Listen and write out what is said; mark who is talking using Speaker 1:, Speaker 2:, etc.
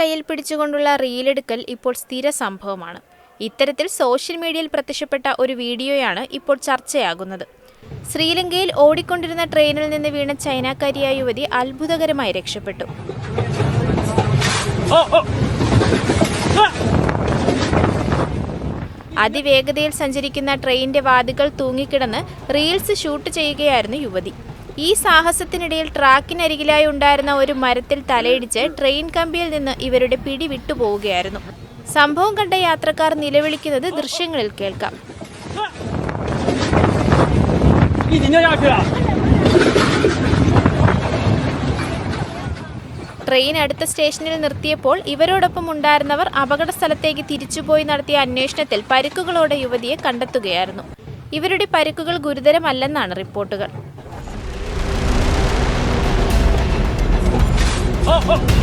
Speaker 1: കയ്യിൽ പിടിച്ചുകൊണ്ടുള്ള റീലെടുക്കൽ ഇപ്പോൾ സ്ഥിര സംഭവമാണ്. ഇത്തരത്തിൽ സോഷ്യൽ മീഡിയയിൽ പ്രത്യക്ഷപ്പെട്ട ഒരു വീഡിയോയാണ് ഇപ്പോൾ ചർച്ചയാകുന്നത്. ശ്രീലങ്കയിൽ ഓടിക്കൊണ്ടിരുന്ന ട്രെയിനിൽ നിന്ന് വീണ ചൈനക്കാരിയായ യുവതി അത്ഭുതകരമായി രക്ഷപ്പെട്ടു. അതിവേഗതയിൽ സഞ്ചരിക്കുന്ന ട്രെയിനിന്റെ വാതിൽക്കൽ തൂങ്ങിക്കിടന്ന് റീൽസ് ഷൂട്ട് ചെയ്യുകയായിരുന്നു യുവതി. ഈ സാഹസത്തിനിടയിൽ ട്രാക്കിനരികിലായി ഉണ്ടായിരുന്ന ഒരു മരത്തിൽ തലയിടിച്ച് ട്രെയിൻ കമ്പിയിൽ നിന്ന് ഇവരുടെ പിടി വിട്ടുപോവുകയായിരുന്നു. സംഭവം കണ്ട യാത്രക്കാർ നിലവിളിക്കുന്നത് ദൃശ്യങ്ങളിൽ കേൾക്കാം. ട്രെയിൻ അടുത്ത സ്റ്റേഷനിൽ നിർത്തിയപ്പോൾ ഇവരോടൊപ്പം ഉണ്ടായിരുന്നവർ അപകട സ്ഥലത്തേക്ക് തിരിച്ചുപോയി നടത്തിയ അന്വേഷണത്തിൽ പരിക്കുകളോടെ യുവതിയെ കണ്ടെത്തുകയായിരുന്നു. ഇവരുടെ പരിക്കുകൾ ഗുരുതരമല്ലെന്നാണ് റിപ്പോർട്ടുകൾ.
Speaker 2: Oh!